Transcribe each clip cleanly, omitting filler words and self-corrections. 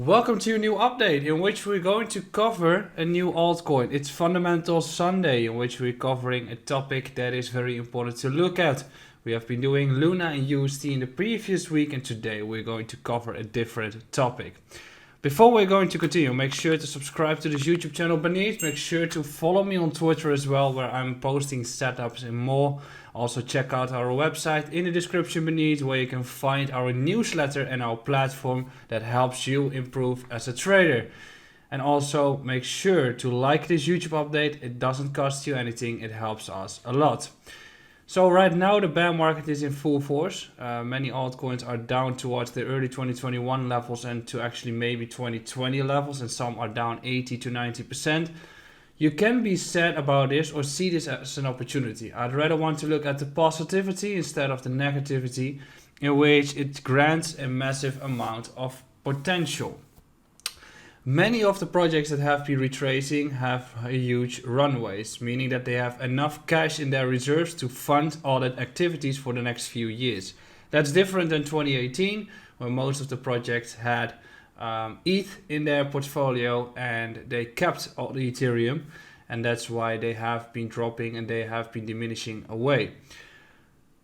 Welcome to a new update in which we're going to cover a new altcoin. It's Fundamental Sunday in which we're covering a topic that is very important to look at. We have been doing Luna and UST in the previous week, and today we're going to cover a different topic. Before we're going to continue, make sure to subscribe to this YouTube channel beneath. Make sure to follow me on Twitter as well, where I'm posting setups and more. Also check out our website in the description beneath, where you can find our newsletter and our platform that helps you improve as a trader. And also make sure to like this YouTube update. It doesn't cost you anything, it helps us a lot. So right now the bear market is in full force. Many altcoins are down towards the early 2021 levels and to actually maybe 2020 levels, and some are down 80 to 90%. You can be sad about this or see this as an opportunity. I'd rather want to look at the positivity instead of the negativity, in which it grants a massive amount of potential. Many of the projects that have been retracing have huge runways, meaning that they have enough cash in their reserves to fund audit activities for the next few years. That's different than 2018, when most of the projects had ETH in their portfolio and they kept all the Ethereum, and that's why they have been dropping and they have been diminishing away.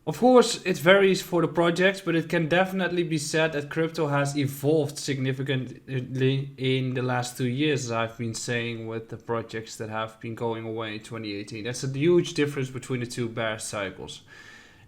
Of course, it varies for the projects, but it can definitely be said that crypto has evolved significantly in the last 2 years, as I've been saying, with the projects that have been going away in 2018. That's a huge difference between the two bear cycles.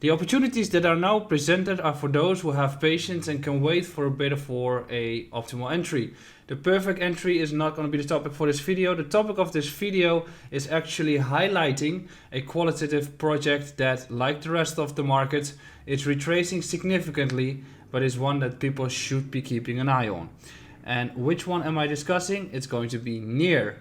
The opportunities that are now presented are for those who have patience and can wait for a bit for a optimal entry. The perfect entry is not going to be the topic for this video. The topic of this video is actually highlighting a qualitative project that, like the rest of the market, is retracing significantly, but is one that people should be keeping an eye on. And which one am I discussing? It's going to be Near.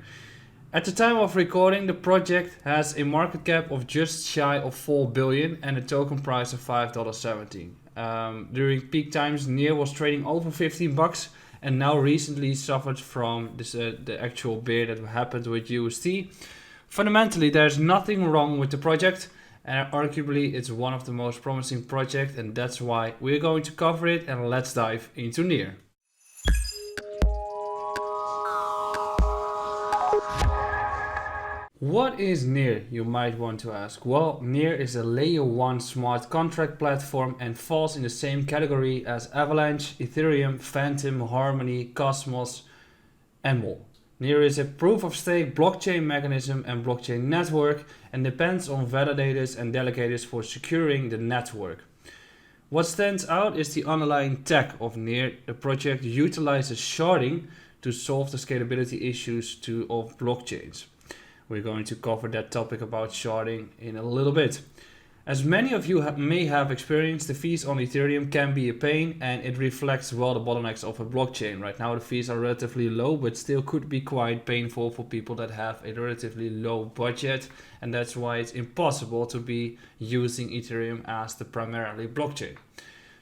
At the time of recording, the project has a market cap of just shy of 4 billion and a token price of $5.17. During peak times, Near was trading over 15 bucks and now recently suffered from this, the actual bear that happened with UST. Fundamentally, there's nothing wrong with the project, and arguably it's one of the most promising projects, and that's why we're going to cover it. And let's dive into Near. What is Near, you might want to ask? Well, Near is a layer 1 smart contract platform and falls in the same category as Avalanche, Ethereum, Fantom, Harmony, Cosmos, and more. Near is a proof-of-stake blockchain mechanism and blockchain network and depends on validators and delegators for securing the network. What stands out is the underlying tech of Near. The project utilizes sharding to solve the scalability issues of blockchains. We're going to cover that topic about sharding in a little bit. As many of you may have experienced, the fees on Ethereum can be a pain, and it reflects well the bottlenecks of a blockchain. Right now the fees are relatively low, but still could be quite painful for people that have a relatively low budget, and that's why it's impossible to be using Ethereum as the primarily blockchain.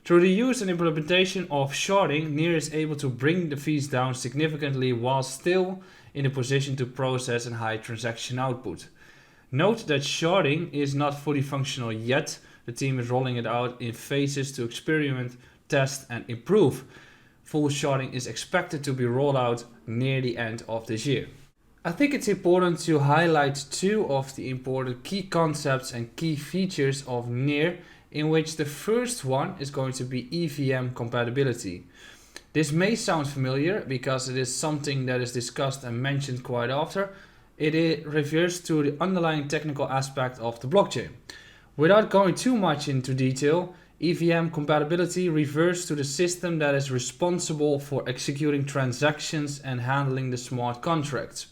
Through the use and implementation of sharding, Near is able to bring the fees down significantly while still in a position to process and high transaction output. Note that sharding is not fully functional yet. The team is rolling it out in phases to experiment, test, and improve. Full sharding is expected to be rolled out near the end of this year. I think it's important to highlight two of the important key concepts and key features of Near, in which the first one is going to be EVM-compatibility. This may sound familiar because it is something that is discussed and mentioned quite often. It refers to the underlying technical aspect of the blockchain. Without going too much into detail, EVM compatibility refers to the system that is responsible for executing transactions and handling the smart contracts.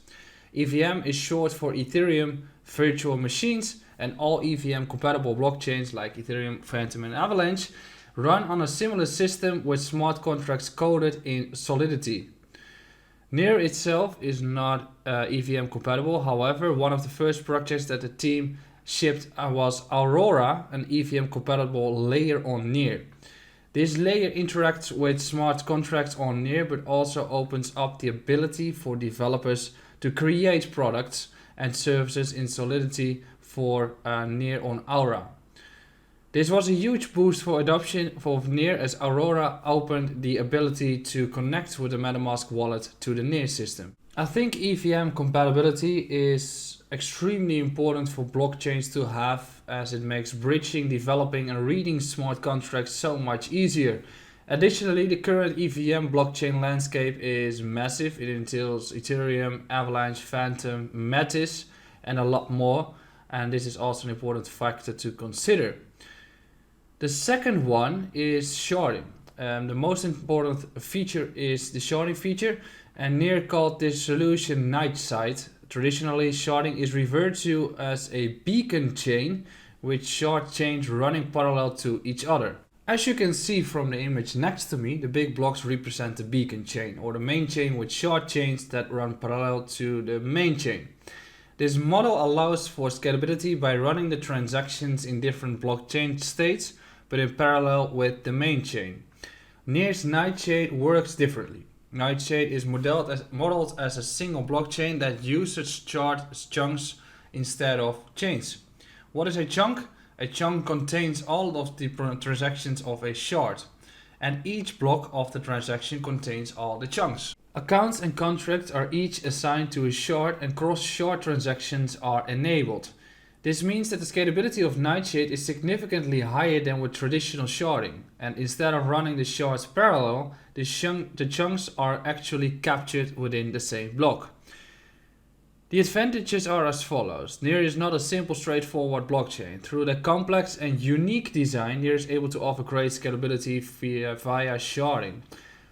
EVM is short for Ethereum virtual machines, and all EVM compatible blockchains like Ethereum, Fantom, and Avalanche run on a similar system with smart contracts coded in Solidity. Near itself is not EVM compatible. However, one of the first projects that the team shipped was Aurora, an EVM compatible layer on Near. This layer interacts with smart contracts on Near, but also opens up the ability for developers to create products and services in Solidity for Near on Aura. This was a huge boost for adoption of Near, as Aurora opened the ability to connect with the MetaMask wallet to the Near system. I think EVM compatibility is extremely important for blockchains to have, as it makes bridging, developing and reading smart contracts so much easier. Additionally, the current EVM blockchain landscape is massive. It entails Ethereum, Avalanche, Fantom, Metis and a lot more, and this is also an important factor to consider. The second one is sharding. The most important feature is the sharding feature, and Near called this solution night sight. Traditionally, sharding is referred to as a beacon chain with shard chains running parallel to each other. As you can see from the image next to me, the big blocks represent the beacon chain, or the main chain with shard chains that run parallel to the main chain. This model allows for scalability by running the transactions in different blockchain states, but in parallel with the main chain. Near's Nightshade works differently. Nightshade is modeled as a single blockchain that uses shard chunks instead of chains. What is a chunk? A chunk contains all of the transactions of a shard, and each block of the transaction contains all the chunks. Accounts and contracts are each assigned to a shard, and cross-shard transactions are enabled. This means that the scalability of Nightshade is significantly higher than with traditional sharding, and instead of running the shards parallel, the chunks are actually captured within the same block. The advantages are as follows. Near is not a simple, straightforward blockchain. Through the complex and unique design, Near is able to offer great scalability via sharding.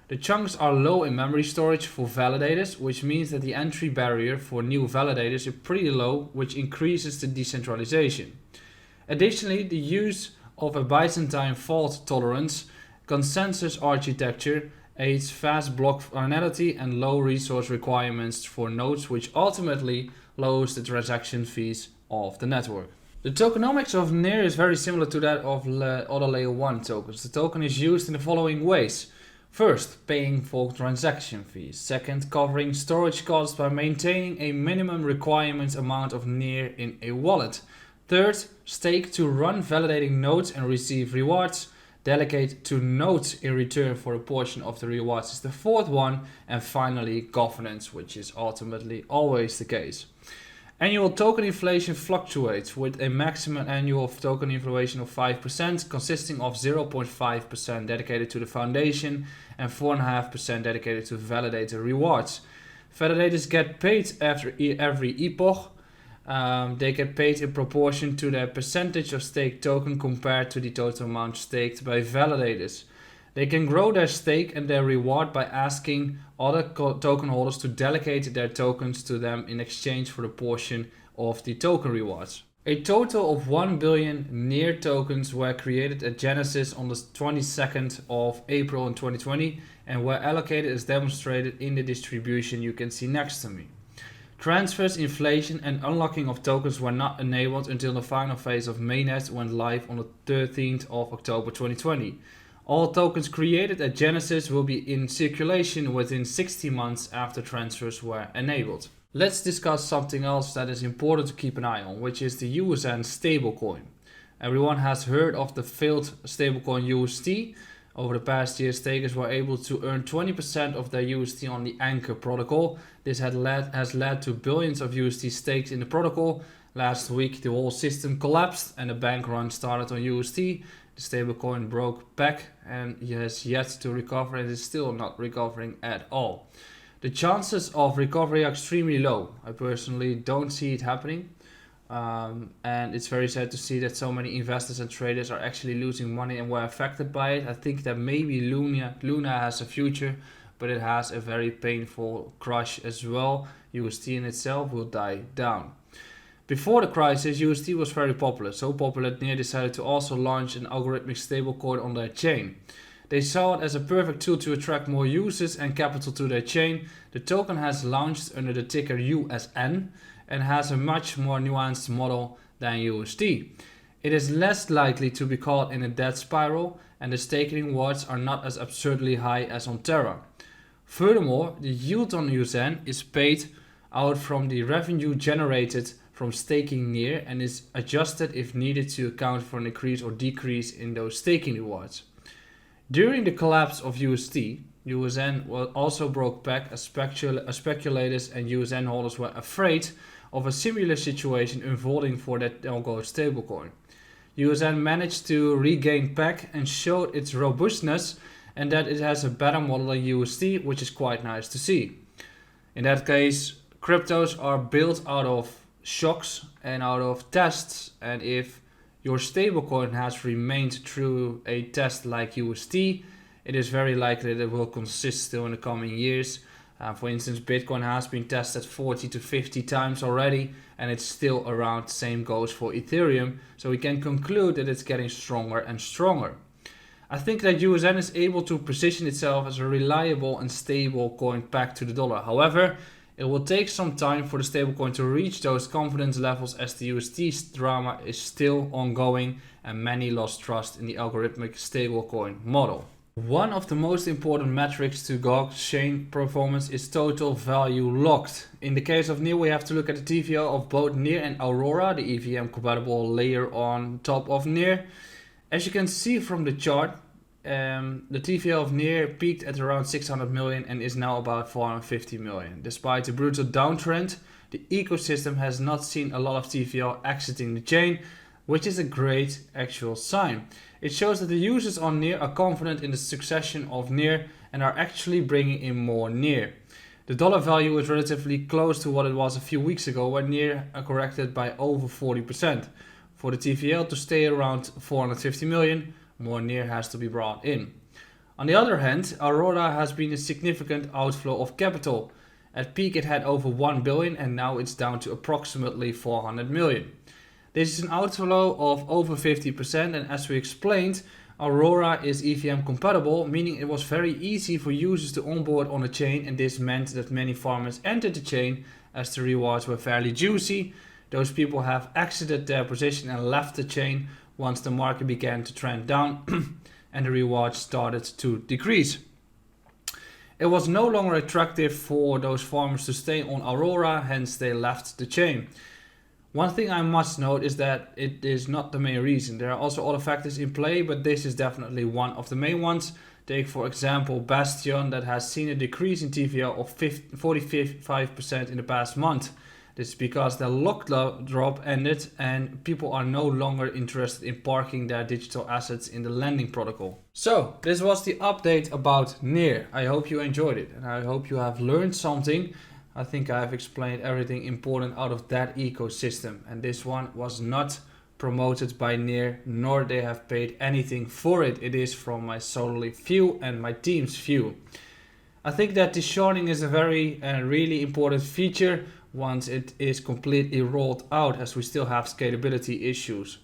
The chunks are low in memory storage for validators, which means that the entry barrier for new validators is pretty low, which increases the decentralization. Additionally, the use of a Byzantine fault tolerance consensus architecture aids fast block finality and low resource requirements for nodes, which ultimately lowers the transaction fees of the network. The tokenomics of Near is very similar to that of other layer 1 tokens. The token is used in the following ways. First, paying for transaction fees. Second, covering storage costs by maintaining a minimum requirement amount of Near in a wallet. Third, stake to run validating nodes and receive rewards. Delegate to nodes in return for a portion of the rewards is the fourth one. And finally, governance, which is ultimately always the case. Annual token inflation fluctuates with a maximum annual token inflation of 5%, consisting of 0.5% dedicated to the foundation and 4.5% dedicated to validator rewards. Validators get paid after every epoch. They get paid in proportion to their percentage of staked token compared to the total amount staked by validators. They can grow their stake and their reward by asking other token holders to delegate their tokens to them in exchange for a portion of the token rewards. A total of 1 billion Near tokens were created at Genesis on the 22nd of April in 2020 and were allocated as demonstrated in the distribution you can see next to me. Transfers, inflation and unlocking of tokens were not enabled until the final phase of mainnet went live on the 13th of October 2020. All tokens created at Genesis will be in circulation within 60 months after transfers were enabled. Let's discuss something else that is important to keep an eye on, which is the USN stablecoin. Everyone has heard of the failed stablecoin UST. Over the past year, stakers were able to earn 20% of their UST on the Anchor protocol. This has led to billions of UST staked in the protocol. Last week, the whole system collapsed and a bank run started on UST. The stablecoin broke back and has yet to recover and is still not recovering at all. The chances of recovery are extremely low. I personally don't see it happening. And it's very sad to see that so many investors and traders are actually losing money and were affected by it. I think that maybe Luna has a future, but it has a very painful crash as well. UST in itself will die down. Before the crisis, UST was very popular, so popular that Near decided to also launch an algorithmic stablecoin on their chain. They saw it as a perfect tool to attract more users and capital to their chain. The token has launched under the ticker USN and has a much more nuanced model than UST. It is less likely to be caught in a debt spiral, and the staking rewards are not as absurdly high as on Terra. Furthermore, the yield on USN is paid out from the revenue generated from staking NEAR and is adjusted if needed to account for an increase or decrease in those staking rewards. During the collapse of UST, USN also broke back as speculators and USN holders were afraid of a similar situation unfolding for that algo stablecoin. USN managed to regain back and showed its robustness and that it has a better model than UST, which is quite nice to see. In that case, cryptos are built out of shocks and out of tests, and if your stablecoin has remained through a test like UST, it is very likely that it will consist still in the coming years. For instance, Bitcoin has been tested 40 to 50 times already, and it's still around. Same goes for Ethereum, so we can conclude that it's getting stronger and stronger. I think that USN is able to position itself as a reliable and stable coin back to the dollar. However, it will take some time for the stablecoin to reach those confidence levels as the UST drama is still ongoing and many lost trust in the algorithmic stablecoin model. One of the most important metrics to gauge chain performance is total value locked. In the case of NEAR, we have to look at the TVL of both NEAR and Aurora, the EVM-compatible layer on top of NEAR. As you can see from the chart, the TVL of NEAR peaked at around 600 million and is now about 450 million. Despite the brutal downtrend, the ecosystem has not seen a lot of TVL exiting the chain, which is a great actual sign. It shows that the users on NEAR are confident in the succession of NEAR and are actually bringing in more NEAR. The dollar value is relatively close to what it was a few weeks ago, where NEAR corrected by over 40%. For the TVL to stay around 450 million, more NEAR has to be brought in. On the other hand, Aurora has been a significant outflow of capital. At peak it had over 1 billion and now it's down to approximately 400 million. This is an outflow of over 50%, and as we explained, Aurora is EVM compatible, meaning it was very easy for users to onboard on the chain, and this meant that many farmers entered the chain as the rewards were fairly juicy. Those people have exited their position and left the chain once the market began to trend down and the rewards started to decrease. It was no longer attractive for those farmers to stay on Aurora, hence they left the chain. One thing I must note is that it is not the main reason. There are also other factors in play, but this is definitely one of the main ones. Take for example Bastion, that has seen a decrease in TVL of 45% in the past month. This is because the lock drop ended and people are no longer interested in parking their digital assets in the lending protocol. So this was the update about NEAR. I hope you enjoyed it and I hope you have learned something. I think I have explained everything important out of that ecosystem, and this one was not promoted by NEAR, nor they have paid anything for it. It is from my solely view and my team's view. I think that the sharding is a very really important feature once it is completely rolled out, as we still have scalability issues.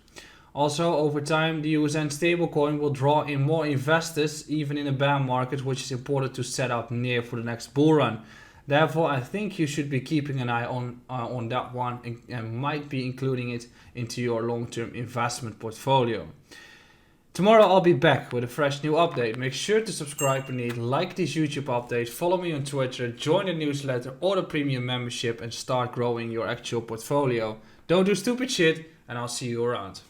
Also, over time, the USN stablecoin will draw in more investors, even in a bear market, which is important to set up NEAR for the next bull run. Therefore, I think you should be keeping an eye on that one and might be including it into your long-term investment portfolio. Tomorrow I'll be back with a fresh new update. Make sure to subscribe beneath, like these YouTube updates, follow me on Twitter, join the newsletter or the premium membership and start growing your actual portfolio. Don't do stupid shit, and I'll see you around.